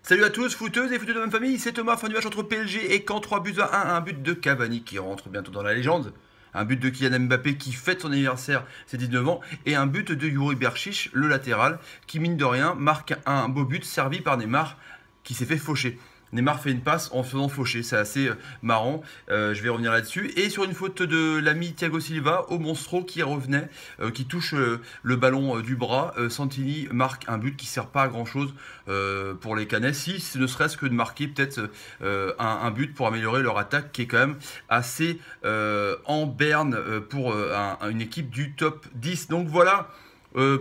Salut à tous, footeuses et footeux de la même famille, c'est Thomas, fin du match entre PSG et Caen, 3 buts à 1, un but de Cavani qui rentre bientôt dans la légende, un but de Kylian Mbappé qui fête son anniversaire, ses 19 ans, et un but de Yuri Berchiche, le latéral, qui mine de rien marque un beau but servi par Neymar qui s'est fait faucher. Neymar fait une passe en faisant faucher, c'est assez marrant, je vais revenir là-dessus. Et sur une faute de l'ami Thiago Silva, au monstro qui revenait, qui touche le ballon du bras, Santini marque un but qui sert pas à grand-chose pour les Canets, si ce ne serait-ce que de marquer peut-être un but pour améliorer leur attaque qui est quand même assez en berne pour une équipe du top 10. Donc voilà.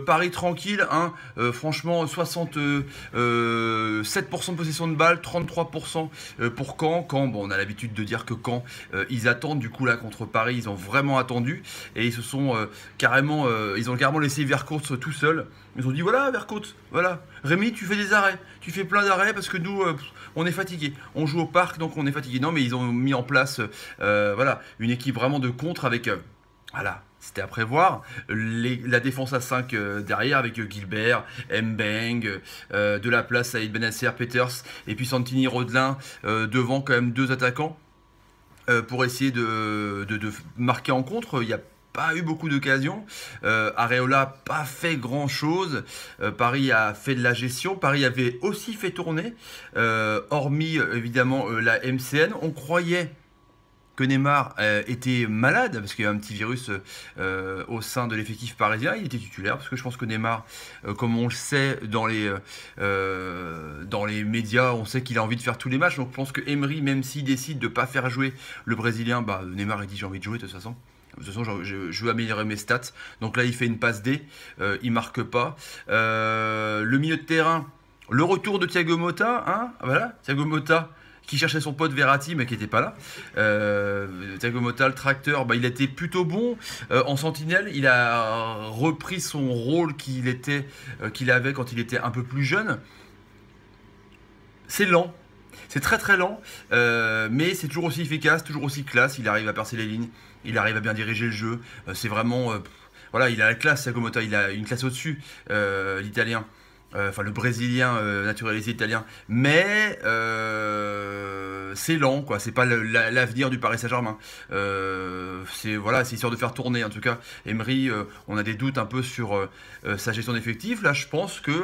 Paris tranquille, hein, franchement 67% de possession de balle, 33% pour Caen. Caen, bon, on a l'habitude de dire que Caen, ils attendent du coup là contre Paris, ils ont vraiment attendu et ils se sont ils ont carrément laissé Vercourt tout seul. Ils ont dit voilà Vercourt, voilà, Rémi tu fais des arrêts, tu fais plein d'arrêts parce que nous on est fatigué, on joue au parc donc on est fatigué. Non mais ils ont mis en place voilà une équipe vraiment de contre avec voilà, c'était à prévoir. La défense à 5 derrière avec Gilbert, Mbeng, de la place Saïd Benasser, Peters et puis Santini Rodelin devant quand même deux attaquants pour essayer de marquer en contre. Il n'y a pas eu beaucoup d'occasions. Areola pas fait grand chose. Paris a fait de la gestion. Paris avait aussi fait tourner, hormis évidemment la MCN. On croyait que Neymar était malade, parce qu'il y a un petit virus au sein de l'effectif parisien. Il était titulaire, parce que je pense que Neymar, comme on le sait dans les médias, on sait qu'il a envie de faire tous les matchs. Donc je pense que Emery, même s'il décide de ne pas faire jouer le Brésilien, bah, Neymar il dit j'ai envie de jouer de toute façon. De toute façon, je veux améliorer mes stats. Donc là, il fait une passe D, il marque pas. Le milieu de terrain, le retour de Thiago Motta, hein, voilà, Thiago Motta qui cherchait son pote Verratti mais qui n'était pas là. Thiago Motta, le tracteur, bah, il était plutôt bon en sentinelle. Il a repris son rôle qu'il avait quand il était un peu plus jeune. C'est lent, c'est très très lent, mais c'est toujours aussi efficace, toujours aussi classe. Il arrive à percer les lignes, il arrive à bien diriger le jeu. C'est vraiment, voilà, il a la classe, Thiago Motta, il a une classe au-dessus, l'Italien. Enfin le Brésilien naturalisé italien, mais c'est lent, quoi. C'est pas l'avenir du Paris Saint-Germain. C'est voilà, c'est histoire de faire tourner. En tout cas, Emery, on a des doutes un peu sur sa gestion d'effectifs. Là, je pense que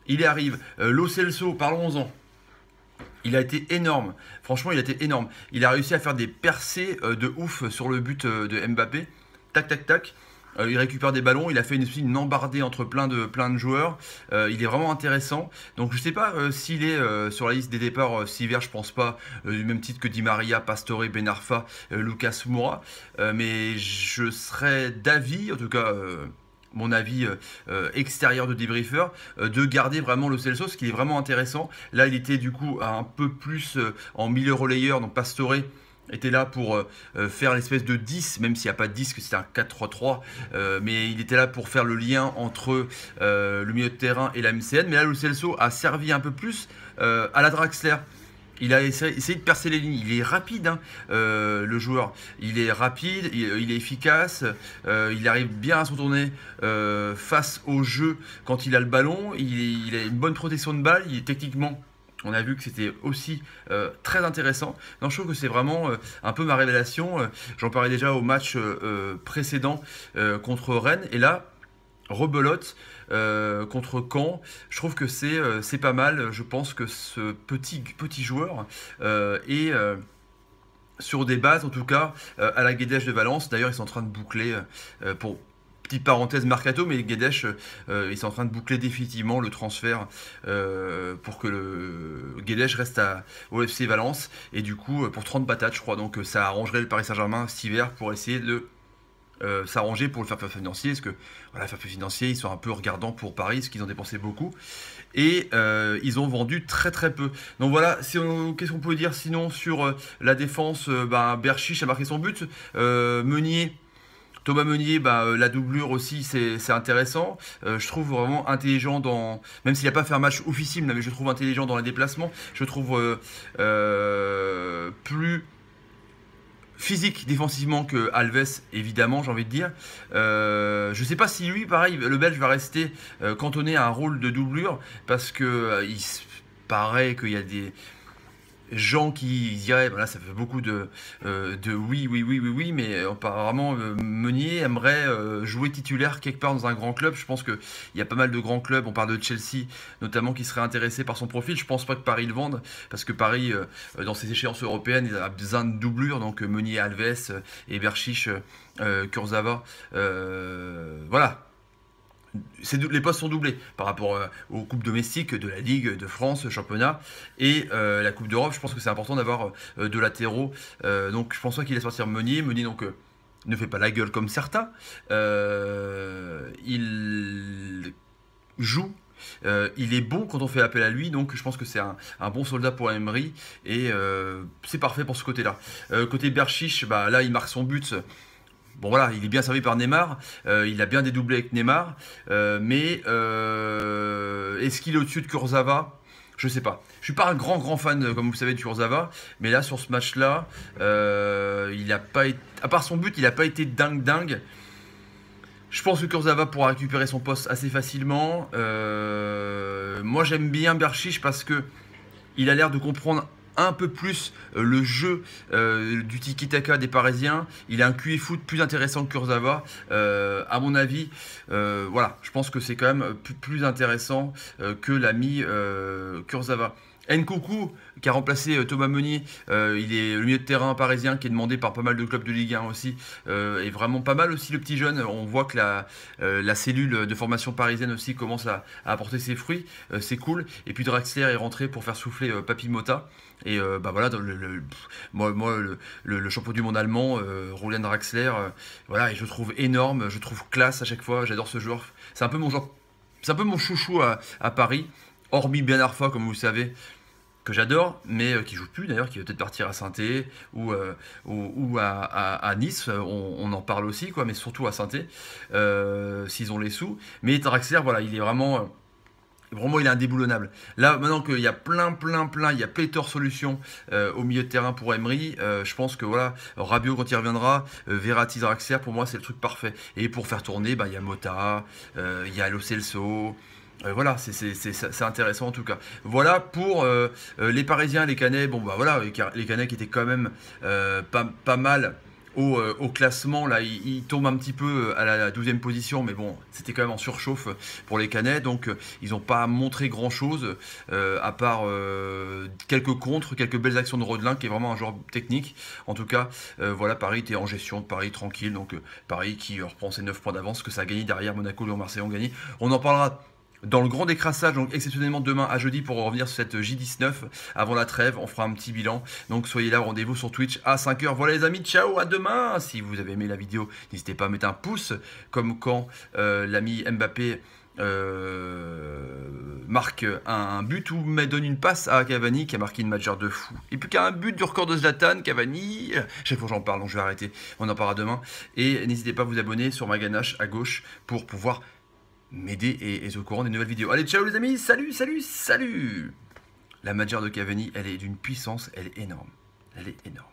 il y arrive. Lo Celso, parlons-en. Il a été énorme. Franchement, il a été énorme. Il a réussi à faire des percées de ouf sur le but de Mbappé. Tac, tac, tac. Il récupère des ballons, il a fait une embardée entre plein de joueurs. Il est vraiment intéressant. Donc je ne sais pas s'il est sur la liste des départs Siver, je pense pas, du même titre que Di Maria, Pastore, Ben Arfa, Lucas Moura. Mais je serais d'avis, en tout cas mon avis extérieur de débriefeur, de garder vraiment le Celso, ce qui est vraiment intéressant. Là il était du coup un peu plus en milieu relayeur, donc Pastore était là pour faire l'espèce de 10, même s'il n'y a pas de 10, que c'est un 4-3-3, mais il était là pour faire le lien entre le milieu de terrain et la MCN. Mais là, Lo Celso a servi un peu plus à la Draxler. Il a essayé de percer les lignes. Il est rapide, hein, le joueur. Il est rapide, il est efficace. Il arrive bien à se retourner face au jeu quand il a le ballon. Il a une bonne protection de balle. Il est techniquement. On a vu que c'était aussi très intéressant. Non, je trouve que c'est vraiment un peu ma révélation. J'en parlais déjà au match précédent contre Rennes. Et là, rebelote contre Caen. Je trouve que c'est pas mal. Je pense que ce petit joueur est sur des bases, en tout cas, à la Guédèche de Valence. D'ailleurs, ils sont en train de boucler pour petite parenthèse mercato, mais Guedes, ils sont en train de boucler définitivement le transfert pour que le Guedes reste au FC Valence. Et du coup, pour 30 patates, je crois. Donc ça arrangerait le Paris Saint-Germain cet hiver pour essayer de s'arranger pour le fair play financier. Parce que voilà, le fair play financier, ils sont un peu regardants pour Paris, parce qu'ils ont dépensé beaucoup. Et ils ont vendu très très peu. Donc voilà, qu'est-ce qu'on peut dire sinon sur la défense? Berchiche a marqué son but. Meunier. Thomas Meunier, la doublure aussi, c'est intéressant. Je trouve vraiment intelligent même s'il n'a pas fait un match officiel, mais je trouve intelligent dans les déplacements. Je trouve plus physique défensivement que Alves, évidemment, j'ai envie de dire. Je ne sais pas si lui, pareil, le Belge va rester cantonné à un rôle de doublure, parce que paraît qu'il y a des gens qui diraient, voilà, ça fait beaucoup de oui, mais apparemment Meunier aimerait jouer titulaire quelque part dans un grand club. Je pense qu'il y a pas mal de grands clubs, on parle de Chelsea notamment, qui seraient intéressés par son profil. Je pense pas que Paris le vende, parce que Paris, dans ses échéances européennes, il a besoin de doublure, donc Meunier, Alves et Berchiche, Kurzawa, voilà. Les postes sont doublés par rapport aux coupes domestiques de la Ligue de France, championnat et la Coupe d'Europe. Je pense que c'est important d'avoir de latéraux. Donc je pense pas qu'il laisse sortir Meunier. Meunier donc ne fait pas la gueule comme certains. Il joue. Il est bon quand on fait appel à lui, donc je pense que c'est un bon soldat pour Emery et c'est parfait pour ce côté-là. Côté Berchiche, bah, là il marque son but. Bon voilà, il est bien servi par Neymar, il a bien dédoublé avec Neymar, mais est-ce qu'il est au-dessus de Kurzawa? Je sais pas. Je suis pas un grand fan, comme vous le savez, de Kurzawa, mais là sur ce match-là, il a pas été, à part son but, il n'a pas été dingue. Je pense que Kurzawa pourra récupérer son poste assez facilement. Moi j'aime bien Berchiche parce que il a l'air de comprendre un peu plus le jeu du tiki-taka des Parisiens. Il a un QI foot plus intéressant que Kurzawa, à mon avis. Voilà, je pense que c'est quand même plus intéressant que l'ami Kurzawa. Nkunku, qui a remplacé Thomas Meunier, il est le milieu de terrain parisien qui est demandé par pas mal de clubs de Ligue 1 aussi, et vraiment pas mal aussi le petit jeune. On voit que la cellule de formation parisienne aussi commence à apporter ses fruits, c'est cool. Et puis Draxler est rentré pour faire souffler Papy Mota. Et bah voilà, le champion du monde allemand, Julian Draxler, voilà, et je le trouve énorme, je le trouve classe à chaque fois, j'adore ce joueur. C'est un peu mon joueur, c'est un peu mon chouchou à Paris, hormis Ben Arfa, comme vous le savez, que j'adore, mais qui joue plus d'ailleurs, qui va peut-être partir à Saint-Étienne ou à Nice, on en parle aussi, quoi, mais surtout à Saint-Étienne, s'ils ont les sous. Mais Draxler, voilà, il est vraiment, il est indéboulonnable. Là, maintenant qu'il y a il y a pléthore de solutions au milieu de terrain pour Emery, je pense que voilà, Rabiot quand il reviendra, Verratti, Draxler, pour moi c'est le truc parfait. Et pour faire tourner, bah, il y a Mota, il y a Lo Celso. Voilà, c'est intéressant en tout cas. Voilà pour les Parisiens, les Canets. Bon bah voilà, les Canets qui étaient quand même pas mal au classement. Là, ils tombent un petit peu à la 12e position, mais bon, c'était quand même en surchauffe pour les Canets. Donc ils n'ont pas montré grand chose à part quelques contres, quelques belles actions de Rodelin qui est vraiment un joueur technique. En tout cas, voilà, Paris était en gestion, Paris tranquille. Donc Paris qui reprend ses 9 points d'avance, que ça a gagné derrière. Monaco, Lyon, Marseille ont gagné. On en parlera dans le grand décrassage, donc exceptionnellement demain à jeudi pour revenir sur cette J19 avant la trêve, on fera un petit bilan. Donc soyez là, rendez-vous sur Twitch à 5h. Voilà les amis, ciao, à demain. Si vous avez aimé la vidéo, n'hésitez pas à mettre un pouce, comme quand l'ami Mbappé marque un but ou donne une passe à Cavani qui a marqué une matcher de fou. Et puis qu'il y a un but du record de Zlatan, Cavani, chaque fois j'en parle, donc je vais arrêter, on en parlera demain. Et n'hésitez pas à vous abonner sur ma ganache à gauche pour pouvoir m'aider et être au courant des nouvelles vidéos. Allez, ciao les amis, salut. La Major de Cavani, elle est d'une puissance, elle est énorme. Elle est énorme.